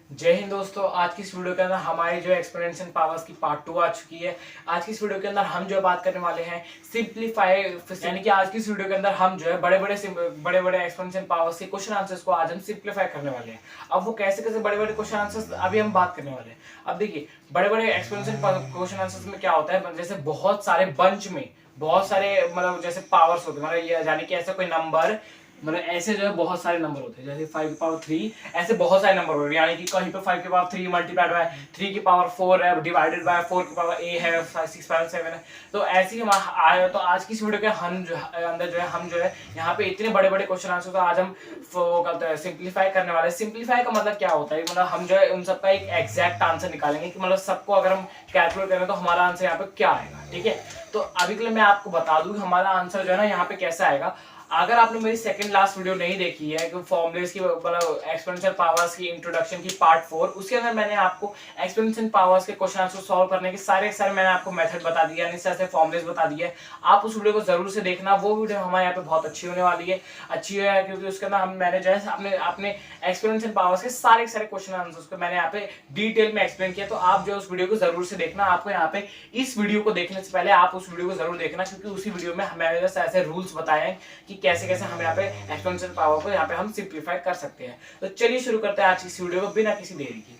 जय हिंद दोस्तों। आज की इस वीडियो के अंदर हमारी जो एक्सपोनेंशियल पावर्स की पार्ट 2 आ चुकी है। आज की इस वीडियो के अंदर हम जो बात करने वाले हैं सिंपलीफाई, यानी कि आज की इस वीडियो के अंदर हम जो है बड़े बड़े एक्सपोनेंशियल पावर्स के क्वेश्चन आंसर्स को आज हम सिंपलीफाई करने वाले हैं। अब वो कैसे कैसे बड़े बड़े क्वेश्चन आंसर्स अभी हम बात करने वाले हैं। अब देखिए, बड़े बड़े एक्सपोनेंशियल क्वेश्चन आंसर्स में क्या होता है, जैसे बहुत सारे बंच में बहुत सारे मतलब जैसे पावर्स होते हैं, मतलब ये यानी कि ऐसा कोई नंबर, मतलब ऐसे जो है बहुत सारे नंबर होते हैं, जैसे 5 की पावर 3, ऐसे बहुत सारे नंबर होते हैं, यानी कि कहीं पे 5 की पावर 3 मल्टीप्लाइड बाय 3 की पावर 4 है, डिवाइडेड बाय 4 की पावर a है, 6 पावर 7 है। तो ऐसे ही हम आए। तो आज की इस वीडियो के हम जो अंदर जो है हम जो है यहाँ पे इतने बड़े बड़े क्वेश्चन आंसर तो आज हम वो करते हैं सिंप्लीफाई करने वाले हैं। सिंप्लीफाई का मतलब क्या होता है, मतलब हम जो है उन सबका एक एग्जैक्ट आंसर निकालेंगे कि मतलब सबको अगर हम कैलकुलेट करें तो हमारा आंसर यहाँ पे क्या आएगा। ठीक है, तो अभी के लिए मैं आपको बता दूं कि हमारा आंसर जो है ना यहाँ पे कैसा आएगा। अगर आपने मेरी सेकंड लास्ट वीडियो नहीं देखी है कि फॉर्मूलेस की मतलब एक्सपोनेंशियल पावर्स की इंट्रोडक्शन की पार्ट 4, उसके अंदर मैंने आपको एक्सपोनेंशियल पावर्स के क्वेश्चन आंसर सॉल्व करने के सारे मैंने आपको मेथड बता दिया, यानी ऐसे फॉर्मूलेस बता दिए। आप उस वीडियो को जरूर से देखना, वो वीडियो हमारे यहाँ पे बहुत अच्छी होने वाली है। अच्छी है क्योंकि उसके अंदर मैंने जो है अपने अपने एक्सपोनेंशियल पावर्स के सारे क्वेश्चन आंसर्स को मैंने यहाँ पे डिटेल में एक्सप्लेन किया। तो आप जो उस वीडियो को जरूर से देखना। आपको यहाँ पे इस वीडियो को देखने से पहले आप उस वीडियो को जरूर देखना, क्योंकि उसी वीडियो में मैंने जैसे ऐसे रूल्स बताए हैं कि कैसे कैसे हम यहाँ पे एक्सपोनेंशियल पावर को यहाँ पे हम सिंप्लीफाई कर सकते हैं। तो चलिए शुरू करते हैं आज की इस वीडियो को बिना किसी देरी की।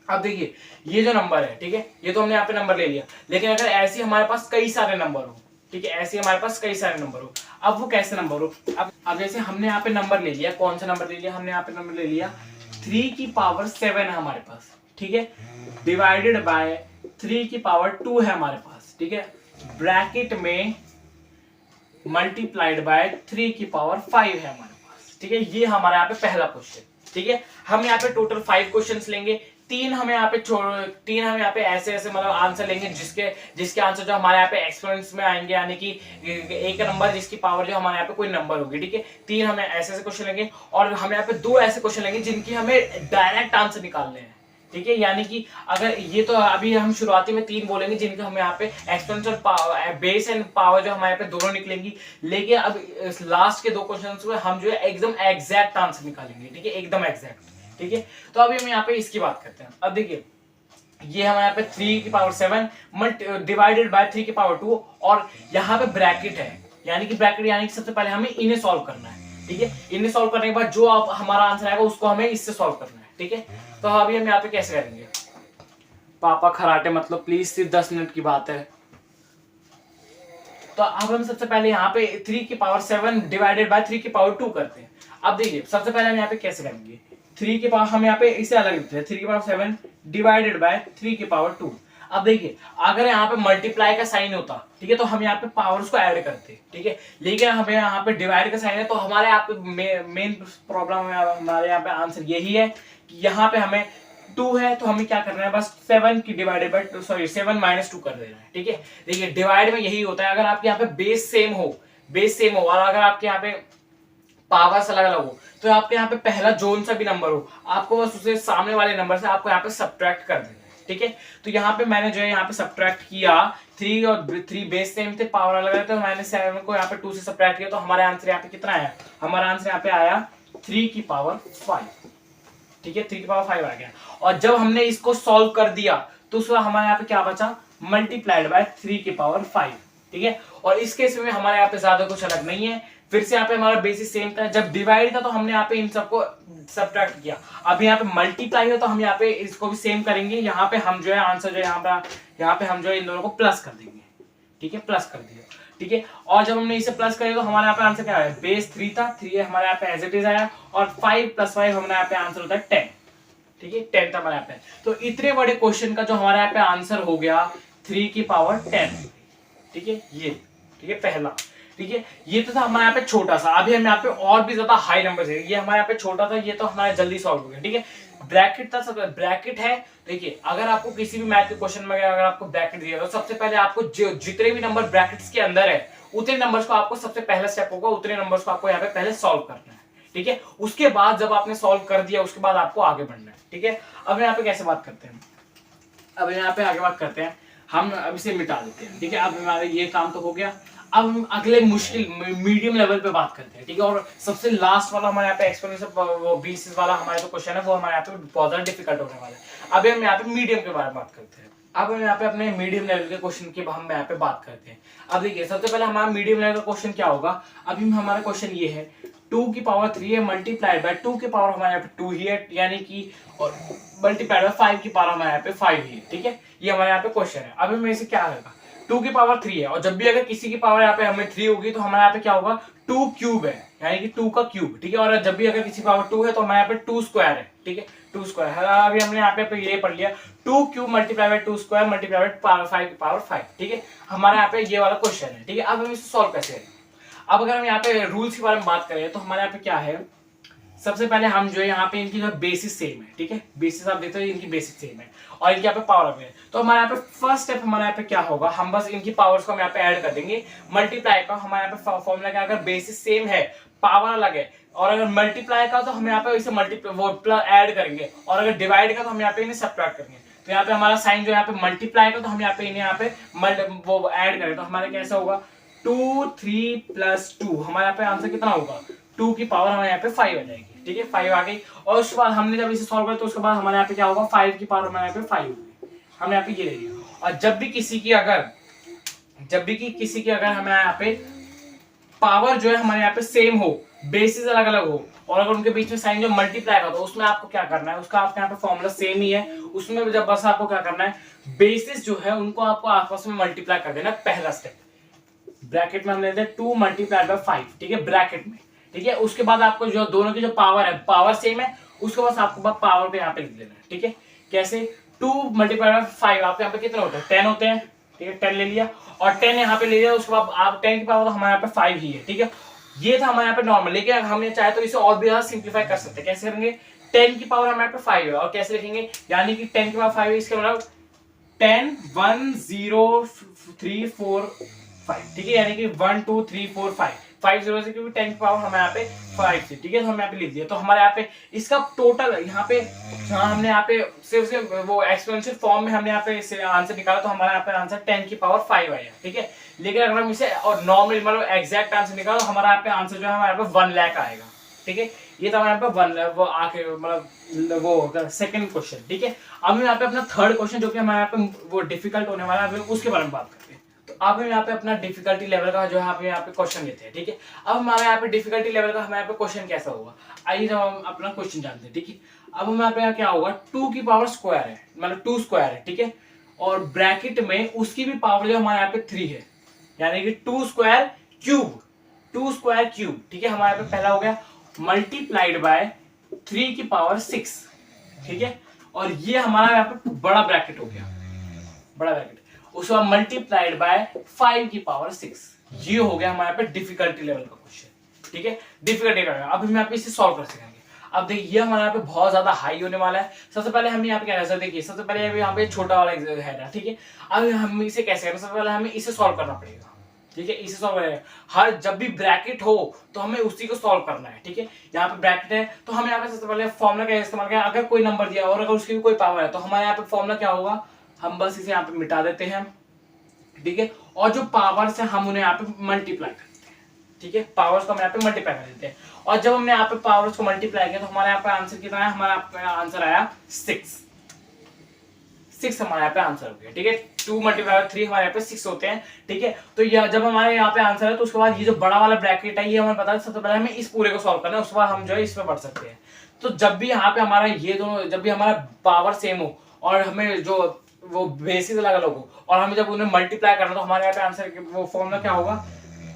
अब देखिए, ये जो नंबर है, ठीक है, ये तो हमने यहाँ पे नंबर ले लिया, लेकिन अगर ऐसे हमारे पास कई सारे नंबर हो, ठीक है, ऐसे हमारे पास कई सारे नंबर हो, अब वो कैसे नंबर हो। अब जैसे हमने यहाँ पे नंबर ले लिया, कौन सा नंबर ले लिया, हमने यहाँ पे नंबर ले लिया 3 की पावर 7 है हमारे पास, ठीक है, डिवाइडेड बाय 3 की पावर 2 है हमारे पास, ठीक है, ब्रैकेट में मल्टीप्लाइड बाय 3 की पावर 5 है हमारे पास। ठीक है, ये हमारा यहाँ पे पहला क्वेश्चन। ठीक है, हम यहाँ पे टोटल 5 क्वेश्चंस लेंगे। तीन हमें यहाँ पे ऐसे ऐसे मतलब आंसर लेंगे जिसके आंसर जो हमारे यहाँ पे एक्सपोनेंट्स में आएंगे, यानी कि एक नंबर जिसकी पावर जो हमारे यहाँ पे कोई नंबर होगी। ठीक है, तीन हमें ऐसे ऐसे क्वेश्चन लेंगे और हम यहाँ पे दो ऐसे क्वेश्चन लेंगे जिनकी हमें डायरेक्ट आंसर निकालने हैं। ठीक है, यानी कि अगर ये तो अभी हम शुरुआती में तीन बोलेंगे जिनके हम यहाँ पे exponential power, base and power जो हमारे यहाँ पे दोनों निकलेंगी, लेकिन अब लास्ट के दो क्वेश्चंस में हम जो है एकदम एग्जैक्ट आंसर निकालेंगे। ठीक है, एकदम एग्जैक्ट। ठीक है, तो अभी हम यहाँ पे इसकी बात करते हैं। अब देखिए, ये हमारे यहाँ पे 3 की पावर 7 डिवाइडेड बाय 3 की पावर 2 और यहाँ पे ब्रैकेट है, यानी कि ब्रैकेट यानी कि सबसे पहले हमें इन्हें सॉल्व करना है। ठीक है, इन्हें सॉल्व करने के बाद जो आप हमारा आंसर आएगा उसको हमें इससे सॉल्व करना है। ठीक है, तो अभी हम यहाँ पे कैसे करेंगे, पापा खराटे मतलब प्लीज, सिर्फ 10 मिनट की बात है। तो अब हम सबसे पहले यहाँ पे 3 की पावर 7 डिवाइडेड बाय 3 की पावर 2 करते हैं। अब देखिए, सबसे पहले हम यहाँ पे कैसे करेंगे, 3 की पावर हम यहाँ पे इसे अलग लिखते हैं, 3 की पावर 7 डिवाइडेड बाय 3 की पावर 2। अब देखिए, अगर यहाँ पे मल्टीप्लाई का साइन होता, ठीक है, तो हम यहाँ पे पावर्स को ऐड करते। ठीक है, लेकिन हमें यहाँ पे डिवाइड का साइन है, तो हमारे यहाँ पे मेन प्रॉब्लम है, हमारे यहाँ पे आंसर यही है कि यहाँ पे हमें 2 है, तो हमें क्या करना है, बस 7 की डिवाइडेड बाय 7 माइनस 2 कर देना है। ठीक है, देखिए डिवाइड में यही होता है, अगर आपके यहाँ पे बेस सेम हो और अगर आपके यहाँ पे पावर्स अलग अलग हो, तो आपके यहाँ पे पहला जोन सा भी नंबर हो, आपको बस उसे सामने वाले नंबर से आपको यहाँ पे सब्ट्रैक्ट कर देना है। ठीक है, तो यहाँ पे मैंने जो है यहाँ पे सब्ट्रैक्ट किया, 3 और 3 बेस सेम थे, पावर अलग अलग, तो मैंने 7 को यहाँ पे 2 से सब्ट्रैक्ट किया, तो हमारा आंसर यहाँ पे कितना आया, हमारा आंसर यहाँ पे आया 3 की पावर 5। ठीक है, 3 की पावर 5 आ गया। और जब हमने इसको सॉल्व कर दिया तो उसमें हमारे यहाँ पे क्या बचा, मल्टीप्लाइड बाय 3 की पावर 5। ठीक है, और इस केस में हमारे यहाँ पे ज्यादा कुछ अलग नहीं है, फिर से यहाँ पे हमारा बेसिस सेम था, जब डिवाइड था तो हमने यहाँ पे इन सबको सब्ट्रैक्ट किया। अब यहाँ पे मल्टीप्लाई है तो हम यहाँ पे इसको भी सेम करेंगे, यहाँ पे हम जो है आंसर जो है यहाँ पे हम जो है इन दोनों को प्लस कर देंगे। ठीक है, प्लस कर दिया। ठीक है, और जब हमने इसे प्लस किया तो हमारे यहाँ पे आंसर क्या आया, बेस 3 था, 3 हमारे यहाँ पे एज इट इज आया, और 5 + 5 हमारे यहाँ पे आंसर होता है 10। ठीक है, 10 था हमारे यहाँ पे। तो इतने बड़े क्वेश्चन का जो हमारे यहाँ पे आंसर हो गया 3 की पावर 10। ठीक है, ये ठीक है पहला। ठीक है, ये तो था हमारे यहाँ पे छोटा सा। अभी हम यहाँ पे और भी ज्यादा हाई नंबर है, ये हमारे यहाँ पे छोटा था, ये तो हमारा जल्दी सॉल्व हो गया। ठीक है, ब्रैकेट था, सब ब्रैकेट है। देखिए, अगर आपको किसी भी मैथ के क्वेश्चन में अगर आपको ब्रैकेट दिया तो सबसे पहले आपको जितने भी नंबर ब्रैकेट्स के अंदर है उतने नंबर्स को आपको सबसे पहला स्टेप होगा, उतने नंबर्स को आपको यहाँ पे पहले सॉल्व करना है। ठीक है, उसके बाद जब आपने सॉल्व कर दिया उसके बाद आपको आगे बढ़ना है। ठीक है, अब यहाँ पे कैसे बात करते हैं, अब यहाँ पे आगे बात करते हैं, हम अब इसे मिटा देते हैं। ठीक है, अब हमारा ये काम तो हो गया। अब हम अगले मुश्किल मीडियम लेवल पे बात करते हैं, ठीक है। और सबसे लास्ट वाला हमारे यहाँ पे एक्सपोनेंशियल वो बेसिस वाला हमारा जो क्वेश्चन है वो हमारे यहाँ पे बहुत ज्यादा डिफिकल्ट होने वाला है। अभी हम यहाँ पे मीडियम के बारे में बात करते हैं। अब हम यहाँ पे अपने मीडियम लेवल के क्वेश्चन की हम यहाँ पे बात करते हैं। अब देखिए सबसे पहले हमारा मीडियम लेवल का क्वेश्चन क्या होगा। अभी हमारा क्वेश्चन ये है 2 की पावर 3 है मल्टीप्लाइड बाय 2 की पावर हमारे यहाँ पे 2 ही है, यानी कि और मल्टीप्लाइड बाय 5 की पावर हमारे यहाँ पे 5 ही है, ठीक है। ये हमारे यहाँ पे क्वेश्चन है। अभी में से क्या आएगा, 2 की पावर 3 है और जब भी अगर किसी की पावर यहाँ पे हमें 3 होगी तो हमारे यहाँ पे क्या होगा 2 क्यूब है, यानी कि 2 का क्यूब, ठीक है। और जब भी अगर किसी पावर 2 है तो हमारे यहाँ पे 2 स्क्वायर है, ठीक है, 2 स्क्वायर है। अभी हमने यहाँ पे ये पढ़ लिया 2 cube multiply by 2 square multiply by 5 की पावर 5, ठीक है। हमारे यहाँ पे ये वाला क्वेश्चन है, ठीक है। अब हम इसे सॉल्व कैसे करें। अब अगर हम यहाँ पे रूल्स के बारे में बात करें तो हमारे यहाँ पे क्या है, सबसे पहले हम जो है यहाँ पे इनकी जो बेसिस सेम है, ठीक है। बेसिस आप देखते हो इनकी बेसिस सेम है और इनके यहाँ पे पावर है, तो हमारे यहाँ पे फर्स्ट स्टेप हमारे यहाँ पे क्या होगा, हम बस इनकी पावर्स को हम यहाँ पे ऐड कर देंगे। मल्टीप्लाई का हमारे यहाँ पे फॉर्मूला क्या, अगर बेसिस सेम है पावर अलग है, और अगर मल्टीप्लाई का तो हम यहाँ पे इसे मल्टीप्लाई वो प्लस ऐड करेंगे, और अगर डिवाइड का तो हम यहाँ पे इन्हें सब्ट्रैक्ट करेंगे। तो यहाँ पे हमारा साइन जो यहाँ पे मल्टीप्लाई का तो हम यहाँ पे इन्हें यहाँ पे वो ऐड करें, तो हमारे कैसा होगा 2 3 प्लस 2, हमारे यहाँ पे आंसर कितना होगा 2 की पावर हमारे यहाँ पे 5 आ जाएगी, ठीक है, 5 आ गई। और उसके बाद हमने जब इसे सॉल्व किया तो उसके बाद हमारे यहाँ पे क्या होगा 5 की पावर हमारे यहाँ पे 5 होगी, हमने यहाँ पे ये ले लिया। और जब भी किसी की अगर हमें यहाँ पे पावर जो है हमारे यहाँ पे सेम हो, बेसिस अलग अलग हो, और अगर उनके बीच में साइन जो मल्टीप्लाई का, तो उसमें आपको क्या करना है, उसका आपके यहाँ पे फॉर्मूला सेम ही है, उसमें जब बस आपको क्या करना है, बेसिस जो है उनको आपको आपस में मल्टीप्लाई कर देना, पहला स्टेप। ब्रैकेट में हम लेते हैं 2 मल्टीप्लाई बाय 5, ठीक है, ब्रैकेट में, ठीक है। उसके बाद आपको जो दोनों की जो पावर है, पावर सेम है, उसके बाद आपको बस पावर पे यहाँ पे लिख देना है, ठीक है। कैसे 2 मल्टीप्लाई बाय 5 आपके यहाँ पे कितने होते हैं 10 होते हैं, ठीक है, 10 ले लिया और 10 यहाँ पे ले लिया। उसके बाद आप 10 की पावर तो हमारे यहाँ पे 5 ही है, ठीक है। ये था हमारे यहाँ पे नॉर्मल, लेकिन हमने चाहे तो इसे और भी ज्यादा सिंप्लीफाई कर सकते हैं। कैसे करेंगे, 10 की पावर हमारे यहाँ पे 5 है और कैसे लिखेंगे, यानी कि 10 की पावर 5 है, इसके मतलब 10 1 0 3 4 5, ठीक है, यानी कि 1 2 3 4 5 0 से, क्योंकि 10 की पावर हमें यहाँ पे 5 थी, ठीक है। तो हम यहाँ पे लिख दिया, तो हमारे यहाँ पे इसका टोटल यहाँ पे जहाँ हमने यहाँ पे सिर्फ वो एक्सपोनेंशियल फॉर्म में हमने यहाँ पे इसे आंसर निकाला, तो हमारा यहाँ पे आंसर 10 की पावर 5 आया, ठीक है। लेकिन अगर हम इसे और नॉर्मल मतलब एग्जैक्ट आंसर निकालो तो हमारा यहाँ पे आंसर जो है हमारे यहाँ पे 1 लाख आएगा, ठीक है। ये तो हमारे यहाँ पे 1 लाख वो आखिर मतलब वो सेकंड क्वेश्चन, ठीक है। अब हम यहाँ पे अपना थर्ड क्वेश्चन जो कि हमारे यहाँ पे वो डिफिकल्ट होने वाला है, उसके बारे में बात करते हैं। तो अब हम यहाँ पे अपना डिफिकल्टी लेवल का जो है यहाँ पे क्वेश्चन लेते हैं, ठीक है। अब हमारे यहाँ पे डिफिकल्टी लेवल का हमारे यहाँ पे क्वेश्चन कैसा होगा, आइए जब हम अपना क्वेश्चन जानते हैं, ठीक है। अब हम यहाँ पे क्या होगा 2 की पावर स्क्वायर है, मतलब 2 स्क्वायर है, ठीक है, और ब्रैकेट में उसकी भी पावर जो हमारे यहाँ पे 3 है, यानी कि 2 स्क्वायर क्यूब, 2 स्क्वायर क्यूब, ठीक है। हमारे पे पहला हो गया मल्टीप्लाइड बाय 3 की पावर 6, ठीक है। और ये हमारा यहाँ पे बड़ा ब्रैकेट हो गया, बड़ा ब्रैकेट, उसके बाद मल्टीप्लाइड बाय 5 की पावर 6, ये हो गया हमारे पे डिफिकल्टी लेवल का क्वेश्चन, ठीक है। डिफिकल्टी का अब हम यहाँ पे इसे सॉल्व कर सकेंगे। अब देखिए ये हमारे यहाँ पे बहुत ज्यादा हाई होने वाला है। सबसे पहले हम यहाँ पे क्या कर देखिए, सबसे पहले यहाँ पे छोटा वाला है, ठीक है। अब हम इसे कैसे करें, सबसे पहले हमें इसे सॉल्व करना पड़ेगा, ठीक है। इसे सॉल्व करें, हर जब भी ब्रैकेट हो तो हमें उसी को सॉल्व करना है, ठीक है। यहाँ पे ब्रैकेट है तो हमें यहाँ पे सबसे पहले फॉर्मूला का इस्तेमाल करें, अगर कोई नंबर दिया और अगर उसकी भी कोई पावर है तो हमारे यहाँ पे फॉर्मूला क्या होगा, हम बस इसे यहाँ पे मिटा देते हैं, ठीक है। और जो पावर्स है हम उन्हें यहाँ पे मल्टीप्लाई करते हैं, ठीक है, पावर्स को हम यहाँ पे मल्टीप्लाई कर देते हैं। और जब हमने यहाँ पे पावर्स को मल्टीप्लाई किया तो हमारे यहाँ पे आंसर कितना है, हमारा आंसर आया 6 हमारे यहाँ पे आंसर हो गया, ठीक है। 2 मल्टीप्लाई बाय 3 हमारे यहाँ पे 6 होते हैं, ठीक है। तो ये जब हमारे यहाँ पे आंसर है तो उसके बाद ये जो बड़ा वाला ब्रैकेट है ये हमें पता है, सबसे पहले हमें इस पूरे को सॉल्व करना है, उसके बाद हम जो है इसमें बढ़ सकते हैं। तो जब भी यहाँ पे हमारा ये दोनों, जब भी हमारा पावर सेम हो और हमें जो वो बेसिस अलग अलग हो और हमें जब उन्हें मल्टीप्लाई करना, तो हमारे यहाँ पे आंसर वो फॉर्मूला क्या होगा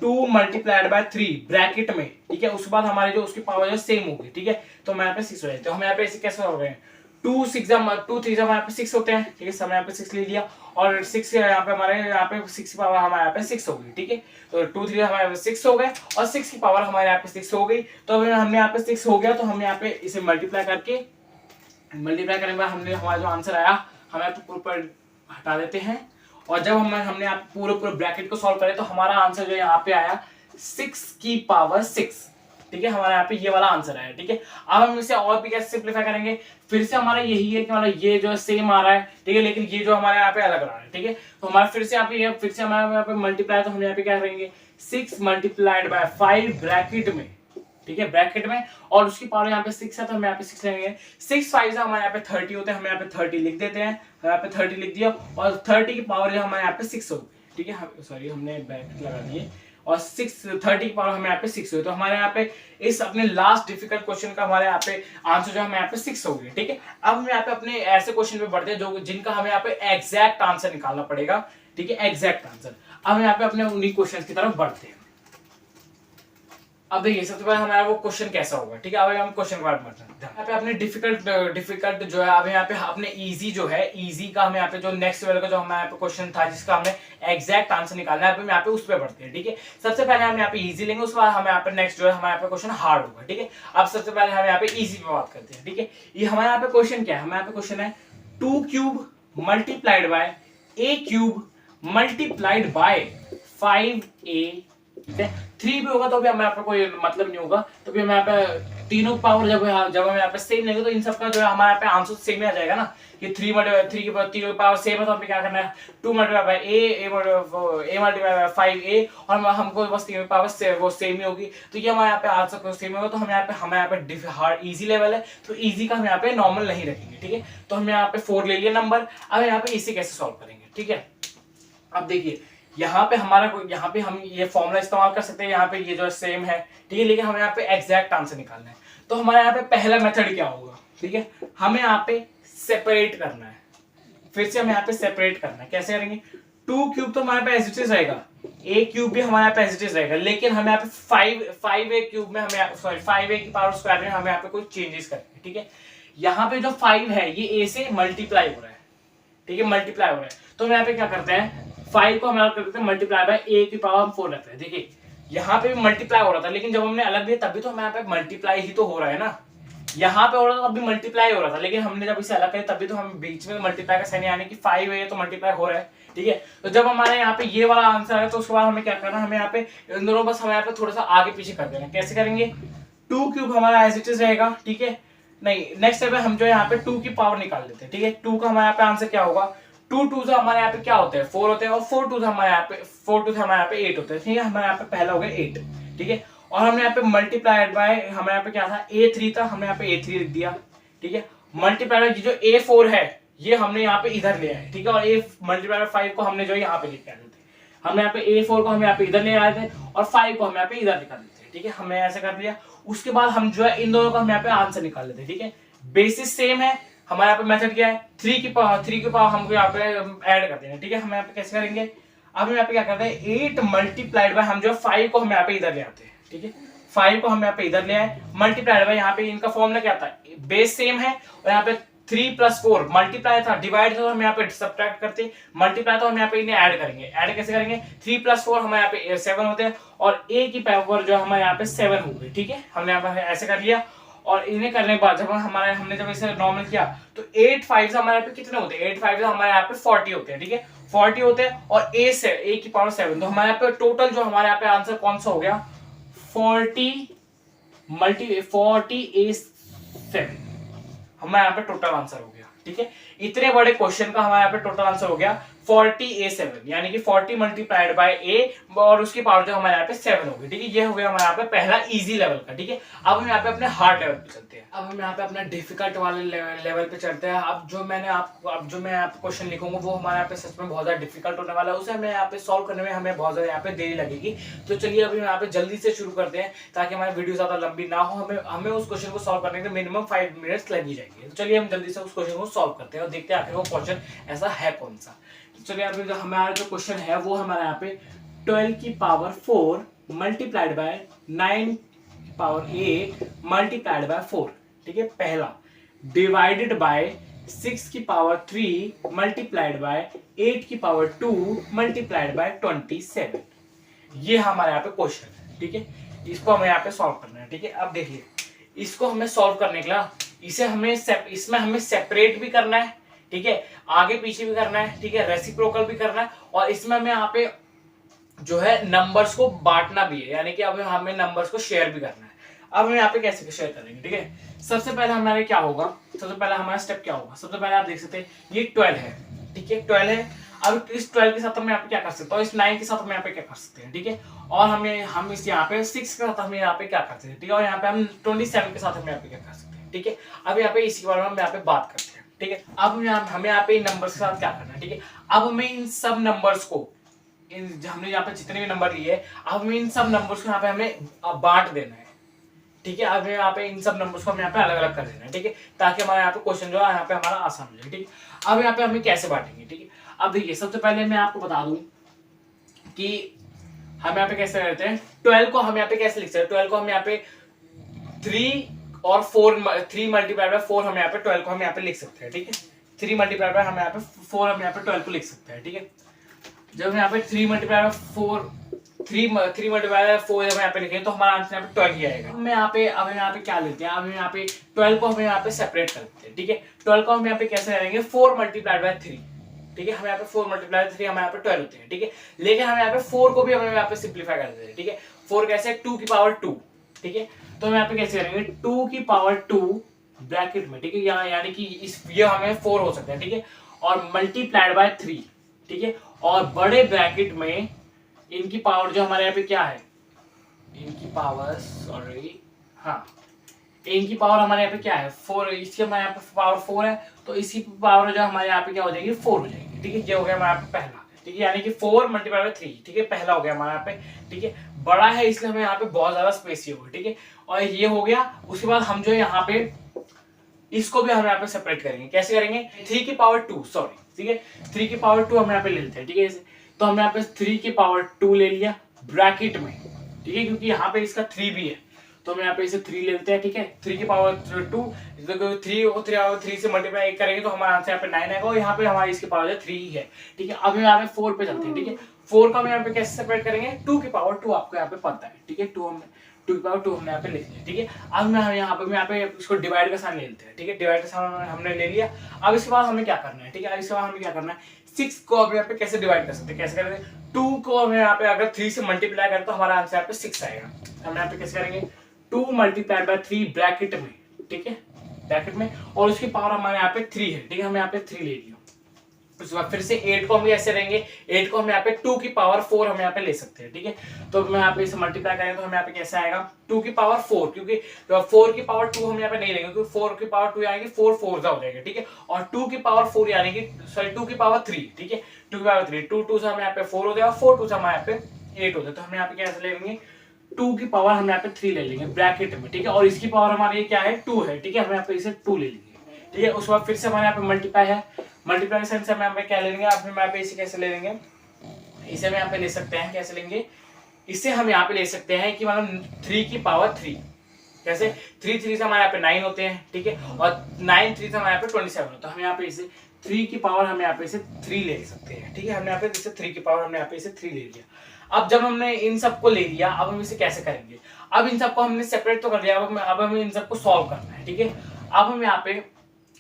2 मल्टीप्लाइड बाय 3 ब्रैकेट में, ठीक है। उसके बाद हमारे जो उसकी पावर जो सेम होगी, ठीक है। तो हम यहाँ पे 6 हो जाए, तो हम यहाँ पे इसे कैसे हो गए 2 6 2 3 हमारे यहाँ पे 6 होते हैं, ठीक है। सब यहाँ पे 6 ले लिया और 6 यहाँ पे हमारे यहाँ पे 6 की पावर हमारे यहाँ पे 6 होगी, ठीक है। तो 2 3 हमारे यहाँ पे 6 हो गए और 6 की पावर हमारे यहाँ पे 6 हो गई। तो हमने यहाँ पे 6 हो गया, तो हम यहाँ पे इसे मल्टीप्लाई करने के बाद हमने हमारा जो आंसर आया हम यहाँ पे ऊपर हटा देते हैं। और जब हमने आप पूरे ब्रैकेट को सॉल्व करे तो हमारा आंसर जो यहाँ पे आया 6 की पावर 6, ठीक है। हमारे यहाँ पे ये वाला आंसर आया, ठीक है। अब हम इसे और भी कैसे सिंप्लीफाई करेंगे, फिर से हमारा यही है कि मतलब ये जो है सेम आ रहा है, ठीक है, लेकिन ये जो हमारे यहाँ पे अलग आ रहा है, ठीक है। तो हमारा फिर से हमारे यहाँ पे मल्टीप्लाई, तो हम यहाँ पे क्या करेंगे 6 मल्टीप्लाइड बाय 5 ब्रैकेट में, ठीक है, ब्रैकेट में, और उसकी पावर यहाँ पे 6 है तो हम यहाँ पे 6 लेंगे। 6 5 हमारे यहाँ पे 30 होते हैं, हम यहाँ पे 30 लिख देते हैं, हम यहाँ पे 30 लिख दिया, और 30 की पावर जो हमारे यहाँ पे 6 हो गई, ठीक है, सॉरी हमने ब्रैकेट लगा दिए, और 30 की पावर हमें यहाँ पे 6 हुई, तो हमारे यहाँ पे इस अपने लास्ट डिफिकल्ट क्वेश्चन का हमारे यहाँ पे आंसर जो हमें यहाँ पे 6 हो गया, ठीक है। अब हम यहाँ पे अपने ऐसे क्वेश्चन पे बढ़ते हैं जो जिनका हमें यहाँ पे एग्जैक्ट आंसर निकालना पड़ेगा, ठीक है, एग्जैक्ट आंसर। अब यहाँ पे अपने उन्हीं क्वेश्चन की तरफ बढ़ते हैं। अब देखिए सबसे पहले हमारा वो क्वेश्चन कैसा होगा, ठीक है। अब हम क्वेश्चन के बारे में बढ़ते हैं। यहाँ पे अपने डिफिकल्ट जो है, अब यहाँ पे अपने इजी जो है, इजी का हमें यहाँ पे जो नेक्स्ट लेवल का जो हमारे यहाँ पे क्वेश्चन था जिसका हमें एग्जैक्ट आंसर निकालना है, यहाँ पे उस पर बढ़ते हैं, ठीक है। सबसे पहले हम यहाँ पे इजी लेंगे, उसके बाद हमें यहाँ पे नेक्स्ट जो है हमारे यहाँ पे क्वेश्चन हार्ड होगा, ठीक है। अब सबसे पहले हम यहाँ पे इजी पे बात करते हैं, ठीक है। ये हमारे यहाँ पे क्वेश्चन क्या है, हमारे यहाँ पे क्वेश्चन है 2 cube multiplied by a cube multiplied by 5a, ठीक है। 3 भी होगा तो भी हमें यहाँ पे कोई मतलब नहीं होगा, तो भी हमें यहाँ पे तीनों पावर जब हम यहाँ पे सेम लेंगे तो इन सब का जो है हमारे यहाँ पे आंसर सेम ही आ जाएगा ना, कि 3 की पावर सेम है तो हमें क्या करना है 2 multiply by a multiply by 5a, और हमको बस 3 पावर वो सेम ही होगी, तो ये हमारे यहाँ पे आंसर सेम होगा। तो हम यहाँ पे हार्ड इजी लेवल है, तो इजी का हम यहाँ पे नॉर्मल नहीं रखेंगे, ठीक है। तो हम यहाँ पे 4 ले लिए नंबर। अब यहाँ पे इसे कैसे सॉल्व करेंगे, ठीक है। अब देखिए यहाँ पे यहाँ पे हम ये फॉर्मूला इस्तेमाल कर सकते हैं, यहाँ पे ये जो सेम है, ठीक है, लेकिन हमें यहाँ पे एग्जैक्ट आंसर निकालना है। तो हमारे यहाँ पे पहला मेथड क्या होगा, ठीक है, हमें यहाँ पे सेपरेट करना है, फिर से हमें यहाँ पे सेपरेट करना है। कैसे करेंगे, 2 क्यूब तो हमारे पे एज इट इज रहेगा, a क्यूब भी हमारे यहाँ पे एज इट इज रहेगा, लेकिन हमें यहाँ पे 5a क्यूब में हमें 5a की पावर स्क्वायर में हमें यहाँ पे कुछ चेंजेस करने हैं, ठीक है। यहाँ पे जो 5 है ये a से मल्टीप्लाई हो रहा है, ठीक है, मल्टीप्लाई हो रहा है, तो हम यहाँ पे क्या करते हैं 5 को हम अलग कर देते हैं, मल्टीप्लाई बाय a की पावर हम 4 रखते हैं। देखिए यहाँ पे भी मल्टीप्लाई हो रहा था, लेकिन जब हमने अलग दिया तब भी तो हमें यहाँ पे मल्टीप्लाई ही तो हो रहा है ना, यहाँ पे हो रहा था तब भी मल्टीप्लाई हो रहा था, लेकिन हमने जब इसे अलग किया तब भी तो हम बीच में मल्टीप्लाई का साइन, यानी कि 5 है तो मल्टीप्लाई हो रहा है, ठीक है। तो जब हमारे यहाँ पे ये वाला आंसर है तो उसके बाद हमें क्या करना है, हमें यहाँ पे इन दोनों बस हमें यहाँ पे थोड़ा सा आगे पीछे कर देना। कैसे करेंगे, 2 क्यूब हमारा एज इट इज रहेगा, ठीक है, नहीं नेक्स्ट स्टेप है हम जो यहाँ पे 2 की पावर निकाल देते हैं, ठीक है। 2 का हमारे यहाँ पे आंसर क्या होगा, 2 2 से हमारे यहाँ पे क्या होते हैं 4 होते हैं, और 4 2 से हमारे यहाँ पे 8 होते हैं, ठीक है। हमारे यहाँ पे पहला हो गया 8, ठीक है, और हमने यहाँ पे मल्टीप्लाइड बाय हमारे यहाँ पे क्या था a3 था, हमने यहाँ पे a3 लिख दिया, ठीक है। मल्टीप्लाइड बाय जो a4 है ये हमने यहाँ पे इधर ले आए, ठीक है, और a मल्टीप्लाइड बाय 5 को हमने जो यहाँ पे लेके आए थे, हमने यहाँ पे a4 को हम यहाँ पे इधर ले आए थे और 5 को हम यहाँ पे इधर निकाल देते हैं, ठीक है। हमने ऐसे कर लिया, उसके बाद हम जो है इन दोनों का हम यहाँ पे आंसर निकाल लेते हैं, ठीक है। बेसिस सेम है, हमारे यहाँ पे मेथड क्या है 3 की पावर हमको यहाँ पे ऐड कर देंगे, ठीक है। हम यहाँ पे कैसे करेंगे, अब हम यहाँ पे क्या करते हैं 8 मल्टीप्लाइड बाय हम जो 5 को हम यहाँ पे इधर ले आते हैं, ठीक है। 5 को हम यहाँ पे इधर ले आए, मल्टीप्लाइड बाय यहाँ पे इनका फॉर्मूला क्या था, बेस सेम है, और यहाँ पे 3 + 4 मल्टीप्लाई था, डिवाइड तो हम यहाँ पे सब्ट्रैक्ट करते, मल्टीप्लाई तो हम यहाँ पे इन्हें ऐड करेंगे। ऐड कैसे करेंगे, 3 + 4 हमारे यहाँ पे 7 होते हैं, और a की पावर जो हमारे यहाँ पे 7 हो गई, ठीक है। हमने यहाँ पे ऐसे कर लिया, और इन्हें करने के बाद जब हमने जब इसे नॉर्मल किया तो 8 5 से हमारे यहाँ पे कितने होते हैं, 8 5 से हमारे यहाँ पे 40 होते हैं, ठीक है, 40 होते हैं, और a की पावर 7, तो हमारे यहाँ पे टोटल जो हमारे यहाँ पे आंसर कौन सा हो गया 40 a7 हमारे यहाँ पे टोटल आंसर हो गया, ठीक है। इतने बड़े क्वेश्चन का हमारे यहाँ पे टोटल आंसर हो गया 40 a7, यानी कि 40 मल्टीप्लाइड बाय a और उसकी पावर जो हमारे यहाँ पे 7 होगी, ठीक है। ये हो गया हमारे यहाँ पे पहला इजी लेवल का, ठीक है। अब हम यहाँ पे अपने हार्ड लेवल पे चलते हैं, अब हम यहाँ पे अपना डिफिकल्ट वाले लेवल पे चलते हैं। अब जो मैं आपको क्वेश्चन लिखूंगा वो हमारे यहाँ पे सच में बहुत ज्यादा डिफिकल्ट होने वाला है, उसे हमें यहाँ पे सॉल्व करने में हमें बहुत ज्यादा यहाँ पे देरी लगेगी। तो चलिए अभी यहाँ पे जल्दी से शुरू करते हैं ताकि हमारी वीडियो ज्यादा लंबी ना हो, हमें उस क्वेश्चन को सॉल्व करने के मिनिमम 5 मिनट्स लग ही जाएंगे। तो चलिए हम जल्दी से उस क्वेश्चन को सॉल्व करते हैं और देखते हैं आखिर वो क्वेश्चन ऐसा है कौन सा। चलिए अभी हमारा जो क्वेश्चन है वो हमारे यहाँ पे 12 की पावर 4 मल्टीप्लाइड बाय 9 की पावर 8 मल्टीप्लाइड बाय 4, ठीक है, पहला, डिवाइडेड बाय 6 की पावर 3 मल्टीप्लाइड बाय 8 की पावर 2 मल्टीप्लाइड बाय 27। ये हमारे यहाँ पे क्वेश्चन है, ठीक है। इसको हमें यहाँ पे सॉल्व करना है, ठीक है। अब देखिए इसको हमें सॉल्व करने के लिए इसमें हमें सेपरेट भी करना है, ठीक है, आगे पीछे भी करना है, ठीक है, रेसिप्रोकल भी करना है, और इसमें हमें यहाँ पे जो है नंबर्स को बांटना भी है, यानी कि अब हमें नंबर्स को शेयर भी करना है। अब हम यहाँ पे कैसे शेयर करेंगे, ठीक है। सबसे पहले हमारे क्या होगा, सबसे पहले हमारा स्टेप क्या होगा, सबसे पहले आप देख सकते हैं ये 12 है, ठीक है, 12 है। अब इस 12 के साथ हम यहाँ पे क्या कर सकते हैं, इस 9 के साथ हम यहाँ पे क्या कर सकते हैं, ठीक है। और हम इस यहाँ पे 6 के साथ हम यहाँ पे क्या कर सकते हैं, ठीक है। और यहाँ पे हम 27 के साथ हम यहाँ पे क्या कर सकते हैं, ठीक है। अब यहाँ पे इसी के बारे में हम यहाँ पे बात करते हैं, ठीक है। अब हमें यहाँ पे इन नंबर्स के साथ क्या करना है, ठीक है। अब हमें इन सब नंबर्स को, हमने यहाँ पे जितने भी नंबर लिए, अब हमें इन सब नंबर्स को यहाँ पे हमें बांट देना है, ठीक है। अब यहाँ पे इन सब नंबर्स को हम यहाँ पे अलग अलग कर देना है, ठीक है, ताकि हमारा यहाँ पे क्वेश्चन जो है यहाँ पे हमारा आसान हो जाए, ठीक है। अब यहाँ पे हमें कैसे बांटेंगे, ठीक है। अब देखिए सबसे पहले मैं आपको बता दूं कि हम यहाँ पे कैसे करते हैं। 12 को हम यहाँ पे कैसे लिख सकते हैं, 12 को हम यहाँ पे 3 और 3 मल्टीप्लाइड बाय 4 हम यहाँ पे 12 को हम यहाँ पे लिख सकते हैं, ठीक है। 3 मल्टीप्लाइड बाय हम यहाँ पे 4 हम यहाँ पे 12 को लिख सकते हैं, ठीक है। जब हम यहाँ पे 3 मल्टीप्लाइड बाय 4 3 मल्टीप्लाइड बाय 4 जब यहाँ पे लिखेंगे तो हमारा आंसर यहाँ पे 12 ही आएगा। हम यहाँ पे क्या लेते हैं, अब यहाँ पे 12 को हम यहाँ पे सेपरेट करते हैं, ठीक है। 12 को हम यहाँ पे कैसे करेंगे, 4 मल्टीप्लाइड बाय 3, ठीक है। हम यहाँ पे 4 मल्टीप्लाई 3 हम यहाँ पे 12 होते हैं, ठीक है। लेकिन हम यहाँ पे 4 को भी हम यहाँ पे सिंप्लीफाई कर देते हैं, ठीक है। 4 कैसे, 2 की पावर 2, ठीक है। तो हम यहाँ पे कैसे करेंगे, 2 की पावर 2 ब्रैकेट में, ठीक है, यहाँ यानी कि इस ये हमें 4 हो सकता है, ठीक है। और मल्टीप्लाइड बाय 3, ठीक है। और बड़े ब्रैकेट में इनकी पावर जो हमारे यहाँ पे क्या है, इनकी पावर सॉरी हाँ इनकी पावर हमारे यहाँ पे क्या है 4, इसकी हमारे यहाँ पे पावर 4 है, तो इसकी पावर जो हमारे यहाँ पे क्या हो जाएगी 4 हो जाएगी, ठीक है। ये हो गया हमारे यहाँ पे पहला, ठीक है, यानी कि 4 मल्टीप्लाई बाय 3, ठीक है, पहला हो गया हमारे यहाँ पे, ठीक है। बड़ा है इसलिए हमें यहाँ पे बहुत ज्यादा स्पेस होगा, ठीक है। और ये हो गया, उसके बाद हम जो है यहाँ पे इसको भी हम यहाँ पे सेपरेट करेंगे। कैसे करेंगे, 3 की पावर 2 सॉरी, ठीक है, 3 की पावर 2 हम यहाँ पे ले लेते हैं, ठीक है। तो हम यहाँ पे 3 की पावर 2 ले लिया ब्रैकेट में, ठीक है, क्योंकि यहाँ पे इसका 3 भी है, तो हम यहाँ पे इसे 3 ले लेते हैं, ठीक है। 3 की पावर 2, 3 से मल्टीप्लाई करेंगे तो हमारा आंसर यहाँ पे 9 आएगा, और यहाँ पे हमारी इसकी पावर 3 ही है, ठीक है। अब यहाँ पे 4 पे चलते हैं, ठीक है। 4 को हम यहाँ पे कैसे सेपरेट करेंगे, 2 की पावर 2 आपको यहाँ पे पता है, ठीक है। 2 की पावर 2 हमने यहाँ पे ले लिया, ठीक है। अब मैं यहाँ पे इसको डिवाइड का साइन ले लेते हैं, ठीक है। डिवाइड का साइन हमने ले लिया। अब इसके बाद हमें क्या करना है, ठीक है। इसके बाद हमें क्या करना है, 6 को अब यहाँ पे कैसे डिवाइड कर सकते हैं, कैसे करेंगे, 2 को हम यहाँ पे अगर 3 से मल्टीप्लाई करें तो हमारा आंसर यहाँ पे 6 आएगा। हम यहाँ पे कैसे करेंगे, 2 मल्टीप्लाई बाय 3 ब्रैकेट में, ठीक है, ब्रैकेट में, और उसकी पावर हमारे यहाँ पे 3 है, ठीक है। हम यहाँ पे 3 ले लिया। उसके बाद फिर से 8 को हम ऐसे रहेंगे, 8 को हम यहाँ पे 2 की पावर 4 हम यहाँ पे ले सकते हैं, ठीक है। तो मैं यहाँ पे इसे मल्टीप्लाई करेंगे तो हम यहाँ पे कैसे आएगा, 2 की पावर 4, क्योंकि 4 की पावर 2 हम यहाँ पे नहीं लेंगे, क्योंकि 4 की पावर 2 आएगी, 4 4 हो जाएगा, ठीक है। और 2 की पावर 4 यानी कि सॉरी 2 की पावर 3, ठीक है, 2 की पावर 3, 2 से हम यहाँ पे 4 हो जाएगा, 4 2 से हम यहाँ पे 8 हो जाए, तो हम यहाँ पे कैसे लेंगे, 2 की पावर हम यहाँ पे 3 ले लेंगे ब्रैकेट में, ठीक है। और इसकी पावर हमारी क्या है 2 है, ठीक है। हम यहाँ पे इसे 2 ले लेंगे, ठीक है। उसके बाद फिर से हमारे यहाँ पे मल्टीप्लाई है, मल्टीप्लिकेशन से हम यहाँ पे क्या ले लेंगे, अब हम यहाँ पे इसे कैसे ले लेंगे, इसे हम यहाँ पे ले सकते हैं, कैसे लेंगे, इसे हम यहाँ पे ले सकते हैं कि मतलब 3 की पावर 3, कैसे 3 3 से हमारे यहाँ पे 9 होते हैं, ठीक है। और 9 3 से हमारे यहाँ पे 27 होता है। हम यहाँ पे इसे 3 की पावर हम यहाँ पे इसे 3 ले सकते हैं, ठीक है। हमने यहाँ पे इसे 3 की पावर हमने यहाँ पे इसे 3 ले लिया। अब जब हमने इन सबको ले लिया, अब हम इसे कैसे करेंगे, अब इन सबको हमने सेपरेट तो कर लिया, अब हमें इन सबको सॉल्व करना है, ठीक है। अब हम यहाँ पे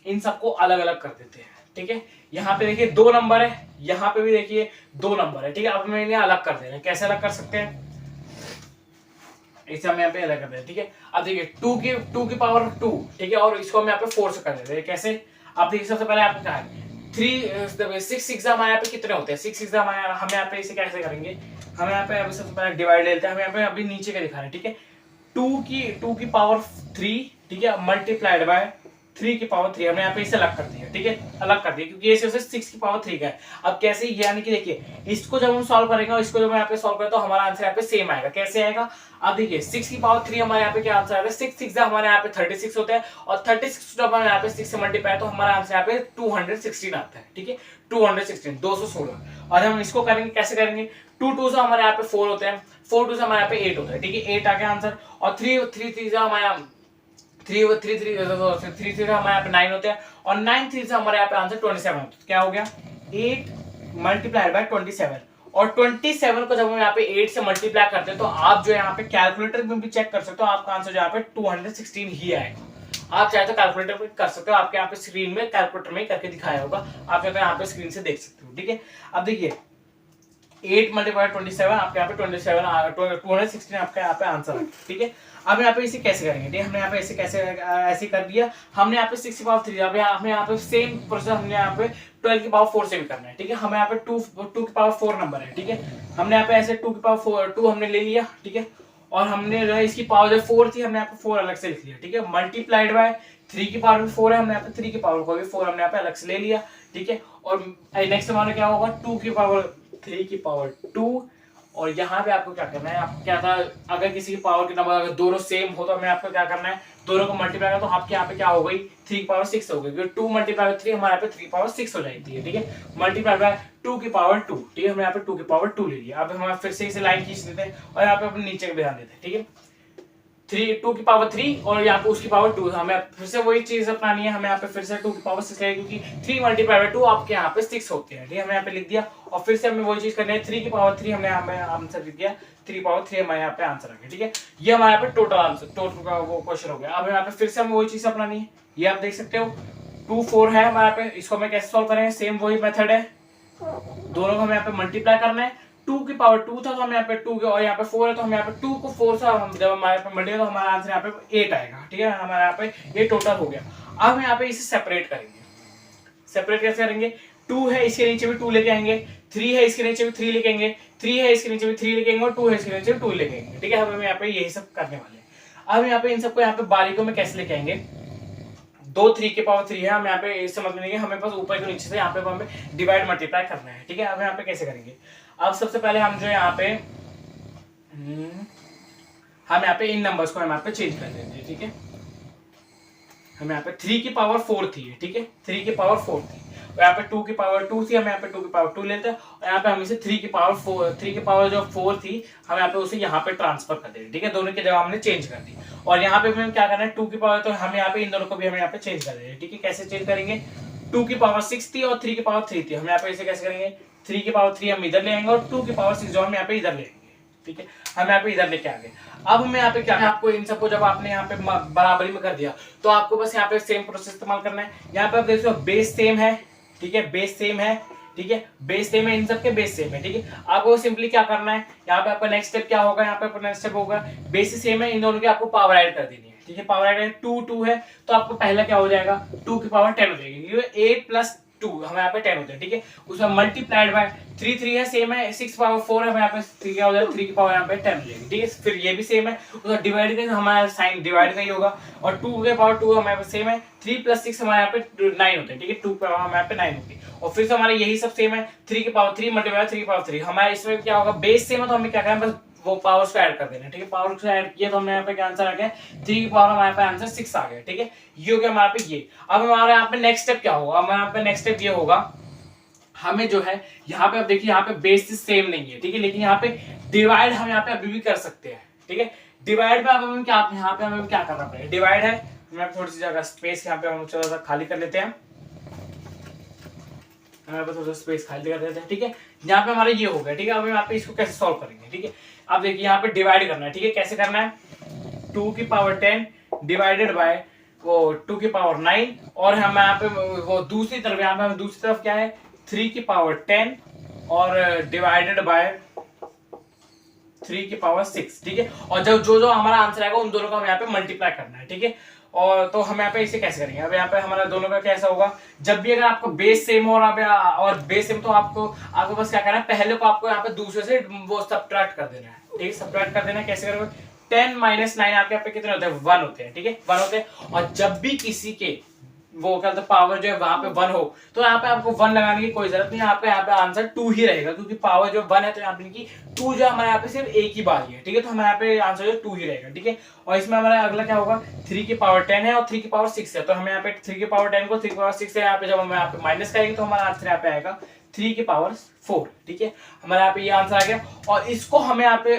इन सबको अलग अलग कर देते हैं, ठीक है। यहाँ पे देखिए 2 नंबर है, यहाँ पे भी देखिए 2 नंबर है, ठीक है। अब हमें इन्हें अलग कर देना है, कैसे अलग कर सकते हैं, इसे हम यहाँ पे अलग कर देते हैं, ठीक है। अब देखिए 2 की पावर 2, ठीक है, और इसको हम यहाँ पे 4 से कर देते हैं, कैसे। अब देखिए सबसे पहले आपको क्या है 6 हमारे यहाँ पे कितने होते हैं, 6 हम यहाँ पे इसे कैसे करेंगे, हम यहाँ पे सबसे पहले डिवाइड लेते हैं, हम यहाँ पे अभी नीचे का दिखा रहे हैं, ठीक है। 2 की पावर 3, ठीक है, मल्टीप्लाइड बाय 3 की पावर 3 हमने यहाँ पे इसे अलग कर दिया, ठीक है, अलग कर दिया, क्योंकि ये 6 की पावर 3 का है। अब कैसे, यानी कि देखिए इसको जब हम सॉल्व करेंगे और इसको जब हम यहाँ पे सॉल्व करें तो हमारा आंसर यहाँ पे सेम आएगा। कैसे आएगा, अब देखिए 6 की पावर 3 हमारे यहाँ पे क्या आंसर आएगा, 6 6 हमारे यहाँ पे 36 होता है, और 36 जब हम यहाँ पे 6 से मल्टीप्लाई तो हमारा आंसर यहाँ पे 216 आता है, ठीक है, 216। और हम इसको करेंगे, कैसे करेंगे, 2 से हमारे यहाँ पे 4 होते हैं, 4 से हमारे यहाँ पे 8 होता है, ठीक है, 8 आ गया आंसर। और 3 से हमारे 3 से हमारे यहाँ पे 9 होते हैं, और 9 3 से हमारे यहाँ पे आंसर 27 होता है। क्या हो गया, 8 मल्टीप्लाइड बाय 27, और 27 को जब हम यहाँ पे 8 से मल्टीप्लाई करते हैं तो आप जो यहाँ पे कैलकुलेटर में भी चेक कर सकते हो, आपका आंसर जो यहाँ पे 216 ही आएगा। आप चाहे तो कैलकुलेटर में कर सकते हो, आपके यहाँ पे स्क्रीन में कैलकुलेटर में करके दिखाया होगा, आप चाहे तो यहाँ पे स्क्रीन से देख सकते हो, ठीक है। अब देखिए 8 मल्टीप्लाई 27 आपके यहाँ पे 216 आपका यहाँ पे आंसर है, ठीक है। अब यहाँ पे इसे कैसे करेंगे, ठीक है, हमने यहाँ पे इसे कैसे ऐसे कर दिया, हमने यहाँ पे 6 की पावर 3, हमें यहाँ पे सेम प्रोसेस हमने यहाँ पे 12 की पावर 4 से भी करना है, ठीक है। हमें यहाँ पे 2 की पावर 4 नंबर है, ठीक है, हमने यहाँ पे ऐसे 2 की पावर 2 हमने ले लिया, ठीक है, और हमने जो है इसकी पावर जो 4 थी हमने यहाँ पे 4 अलग से लिख लिया, ठीक है, मल्टीप्लाइड बाय 3 की पावर भी 4 है, हमने यहाँ पे 3 की पावर को भी 4 हमने यहाँ पे अलग से ले लिया, ठीक है। और नेक्स्ट हमारा क्या होगा, 2 की पावर 3 की पावर 2, और यहाँ पे आपको क्या करना है, आपको क्या था, अगर किसी की पावर के नंबर अगर दोनों सेम हो तो हमें आपको क्या करना है, दोनों को मल्टीप्लाई करना, तो आपके यहाँ पे क्या हो गई, 3 की पावर 6 हो गई, क्योंकि 2 मल्टीप्लाई बाय 3 हमारे यहाँ पे 3 की पावर 6 हो जाती है, ठीक है, मल्टीप्लाई बाय 2 की पावर 2, ठीक है, हमने यहाँ पे 2 की पावर 2 ले लिया। अब हम फिर से इसे लाइन खींच देते हैं और यहाँ पे अपने नीचे का ध्यान देते हैं, ठीक है, 2 की पावर 3 और यहाँ पे उसकी पावर 2, हमें फिर से वही चीज अपनानी है, हमें यहाँ पे फिर से 2 की पावर 6 लगेगी, क्योंकि 3 मल्टीप्लाई बाय 2 आपके यहाँ पे 6 होते हैं, ठीक है, हमने यहाँ पे लिख दिया। और फिर से हमें वही चीज करनी है, 3 की पावर 3 हमने यहाँ पे आंसर लिख दिया, 3 की पावर 3 हमारे यहाँ पे आंसर आ गया, ठीक है, ये हमारे यहाँ पे टोटल आंसर, टोटल का वो क्वेश्चन हो गया। अब यहाँ पे फिर से हमें वही चीज अपनानी है, ये आप देख सकते हो 2 4 है हमारे यहाँ पे, इसको हमें कैसे सॉल्व करेंगे, सेम वही मेथड है, दोनों को हमें यहाँ पे मल्टीप्लाई करना है, 2 की पावर 2 था तो हमें यहाँ पे 2 के, और यहाँ पे 4 है तो हमें यहाँ पे 2 को 4 से हम जब हमारे पे मल्टीप्लाई तो हमारा आंसर यहाँ पे 8 आएगा, ठीक है, हमारे यहाँ पे ये टोटल हो गया। अब हम यहाँ पे इसे सेपरेट करेंगे, सेपरेट कैसे करेंगे, 2 है इसके नीचे भी 2 लेके आएंगे, 3 है इसके नीचे भी 3 लेके आएंगे, 3 है इसके नीचे भी 3 लेके आएंगे, और 2 है इसके नीचे भी 2 लेके आएंगे, ठीक है, हम यहाँ पे यही सब करने वाले हैं। अब यहाँ पे इन सबको यहाँ पे बारीकों में कैसे लेके आएंगे, 2 3 की पावर 3 है, हम यहाँ पे इस समझ में नहीं है, हमें बस ऊपर के नीचे से यहाँ पे हमें डिवाइड मल्टीप्लाई करना है, ठीक है। अब यहाँ पे कैसे करेंगे, अब सबसे पहले हम जो यहाँ पे हम यहाँ पे इन नंबर्स को हम यहाँ पे चेंज कर देते हैं, ठीक है, हम यहाँ पे 3 की पावर 4 थी, ठीक है, 3 की पावर 4 थी, और यहाँ पे 2 की पावर 2 थी, हम यहाँ पे 2 की पावर 2 लेते हैं, और यहाँ पे हम इसे 3 की पावर 4, 3 की पावर जो 4 थी हम यहाँ पे उसे यहाँ पे ट्रांसफर कर देंगे, ठीक है, दोनों की जगह हमने चेंज कर दी। और यहाँ पे हमें क्या करना है, 2 की पावर, तो हम यहाँ पे इन दोनों को भी हम यहाँ पे चेंज कर देंगे, ठीक है, कैसे चेंज करेंगे, 2 की पावर 6 थी और 3 की पावर 3 थी, हम यहाँ पे इसे कैसे करेंगे, 3 की पावर 3 हम इधर ले आएंगे और 2 की पावर 6 जो हम यहाँ पे इधर ले आएंगे, ठीक है, हम यहाँ पे इधर लेके आ गए। अब हमें यहाँ पे क्या है, आपको इन सबको जब आपने यहाँ पे बराबरी में कर दिया तो आपको बस यहाँ पे सेम प्रोसेस इस्तेमाल करना है। यहाँ पे आप देखो बेस सेम है, ठीक है, बेस सेम है, ठीक है, बेस सेम है, इन सबके बेस सेम है, ठीक है, आपको सिंपली क्या करना है, यहाँ पे आपका नेक्स्ट स्टेप क्या होगा, यहाँ पे आपका नेक्स्ट स्टेप होगा बेस सेम है, इन दोनों की आपको पावर ऐड कर देनी है, ठीक है, पावर ऐड 2 2 है तो आपको पहला क्या हो जाएगा, 2 की पावर 10 हो जाएगी, क्योंकि 8 प्लस 2 हमें यहाँ पे 10 होते हैं, ठीक है, उसमें मल्टीप्लाइड बाय 3 3 है, सेम है, 6 पावर 4 है, हमें यहाँ पे 3 क्या हो जाएगा, 3 की पावर यहाँ पे 10 हो जाएगी, ठीक है, फिर ये भी सेम है, उसका डिवाइड करेंगे हमारा साइन डिवाइड का ही होगा, और 2 के पावर 2 हमारे पास सेम है, 3 प्लस 6 हमारे यहाँ पे 9 होते हैं, ठीक है, 2 पावर हमारे यहाँ पे 9 होती है, और फिर से हमारा यही सब सेम है, 3 की पावर 3 मल्टीप्लाई 3 की पावर 3, हमारे इसमें क्या होगा, बेस सेम है तो हमें क्या करना है, बस वो पावर्स को ऐड कर देना, ठीक है, पावर को ऐड किया तो हमने यहाँ पे क्या आंसर आ गया, 3 की पावर हमारे पे आंसर 6 आ गया, ठीक है, ये हो गया हमारे पे ये। अब हमारे यहाँ पे नेक्स्ट स्टेप क्या होगा, हमारे यहाँ पे नेक्स्ट स्टेप ये होगा, हमें जो है यहाँ पे आप देखिए यहाँ पे बेस सेम नहीं है, ठीक है, लेकिन यहाँ पे डिवाइड हम यहाँ पे अभी भी कर सकते हैं, ठीक है, डिवाइड पे अब हमें क्या, यहाँ पे हमें क्या करना पड़ेगा, डिवाइड है, मैं थोड़ी सी जगह स्पेस यहाँ पे हम थोड़ा सा खाली कर लेते हैं, हमारे पास थोड़ा सा स्पेस खाली कर देते हैं, ठीक है, यहाँ पे हमारा ये हो गया, ठीक है, अब यहाँ पे इसको कैसे सॉल्व करेंगे, ठीक है, अब देखिए यहाँ पे डिवाइड करना है, ठीक है, कैसे करना है, 2 की पावर 10 डिवाइडेड बाय वो 2 की पावर 9, और हम यहाँ पे वो दूसरी तरफ, यहाँ पे दूसरी तरफ क्या है, 3 की पावर 10 और डिवाइडेड बाय 3 की पावर 6, ठीक है, और जब जो हमारा आंसर आएगा उन दोनों को हम यहाँ पे मल्टीप्लाई करना है, ठीक है, और तो हम यहाँ पे इसे कैसे करेंगे, अब यहाँ पे हमारा दोनों का कैसा होगा, जब भी अगर आपको बेस सेम हो और बेस सेम तो आपको बस क्या करना है, पहले को आपको यहाँ पे दूसरे से वो सब्ट्रैक्ट कर देना है, ठीक है, सब्ट्रैक्ट कर देना है, कैसे करोगे, 10 माइनस 9 आपके यहाँ पे कितने होते हैं, 1 होते हैं, ठीक है, 1 होते हैं, और जब भी किसी के वो क्या पावर जो है वहां पे 1 हो तो यहाँ पे आपको 1 लगाने की कोई जरूरत नहीं है, आपका यहाँ पे आंसर 2 ही रहेगा, क्योंकि पावर जो 1 है तो यहाँ पे की 2 जो हमारे यहाँ पे सिर्फ एक ही बार ही है, ठीक है, तो हमारे यहाँ पे आंसर जो 2 ही रहेगा, ठीक है, और इसमें हमारा अगला क्या होगा, 3 की पावर 10 है और 3 की पावर 6 है, तो हमें यहाँ पे 3 की पावर 10 को 3 की पावर 6 है, यहाँ पे जब हम यहाँ पे माइनस करेंगे तो हमारा आंसर यहाँ पे आएगा 3 की पावर 4, ठीक है, हमारे यहाँ पे ये आंसर आ गया, और इसको हमें यहाँ पे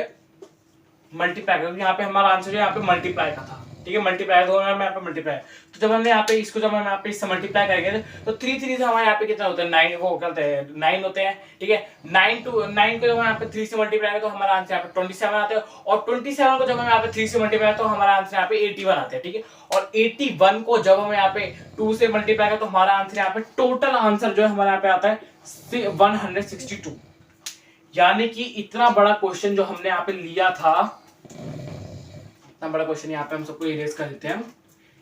मल्टीप्लाई करेंगे, यहाँ पे हमारा आंसर जो यहाँ पे मल्टीप्लाई का था, ठीक है, मल्टीप्लाई दोनों में यहाँ पे मल्टीप्लाई, तो जब हमने यहाँ पे इसको जब हम यहाँ पे इससे मल्टीप्लाई करेंगे तो 3 3 से हमारे यहाँ पे कितना होता है, 9 वो करते हैं 9 होते हैं, ठीक है, 9 को जब हम यहाँ पे 3 से मल्टीप्लाई करें तो हमारा आंसर यहाँ पे 27 आते हैं, और 27 को जब हम यहाँ पे 3 से मल्टीप्लाई तो हमारा आंसर यहाँ पे 81 आते हैं, ठीक है, और 81 को जब हम यहाँ पे 2 से मल्टीप्लाई करें तो हमारा आंसर यहाँ पे टोटल आंसर जो है हमारे यहाँ पे आता है 162, यानी कि इतना बड़ा क्वेश्चन जो हमने यहाँ पे लिया था इतना बड़ा क्वेश्चन यहाँ पे हम सबको इरेज कर देते हैं।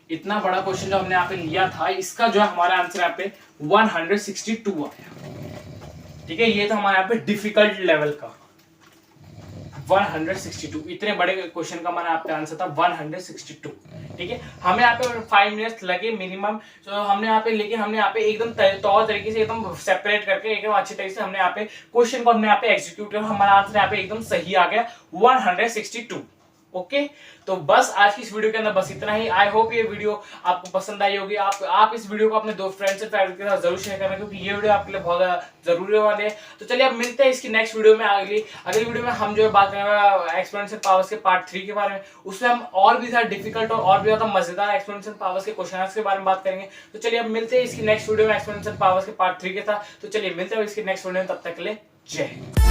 इतना बड़ा क्वेश्चन जो हमने यहाँ पे लिया था, इसका जो है हमारा आंसर यहाँ पे 162 आया। ठीक है, ये था हमारे यहाँ पे डिफिकल्ट लेवल का 162। इतने बड़े क्वेश्चन का हमारा यहाँ पे आंसर था 162। ठीक है, हमें यहाँ पे 5 मिनट्स लगे मिनिमम। तो हमने यहाँ पे, लेकिन हमने यहाँ पे एकदम तौर तरीके से एकदम सेपरेट करके एकदम अच्छी तरीके से हमने यहाँ पे क्वेश्चन को हमने यहाँ पे एग्जीक्यूट किया। हमारा आंसर यहाँ पे एकदम सही आ गया 162। ओके, तो बस आज की इस वीडियो के अंदर बस इतना ही। आई होप ये वीडियो आपको पसंद आई होगी। आप इस वीडियो को अपने दो फ्रेंड्स एंड फैमिली के साथ जरूर शेयर करना, क्योंकि ये वीडियो आपके लिए बहुत जरूरी वाले है। तो चलिए अब मिलते हैं इसकी नेक्स्ट वीडियो में। अगली वीडियो में हम जो है बात करेंगे एक्सपोनेंशियल पावर्स के पार्ट 3 के बारे में। उसमें हम और भी ज्यादा डिफिकल्ट और भी ज्यादा मजेदार एक्सपोनेंशियल पावर्स के क्वेश्चन के बारे में बात करेंगे। तो चलिए अब मिलते हैं इसकी नेक्स्ट वीडियो में एक्सपोनेंशियल पावर्स के पार्ट 3 के साथ। तो चलिए मिलते हैं इसकी नेक्स्ट वीडियो में, तब तक के लिए जय हिंद।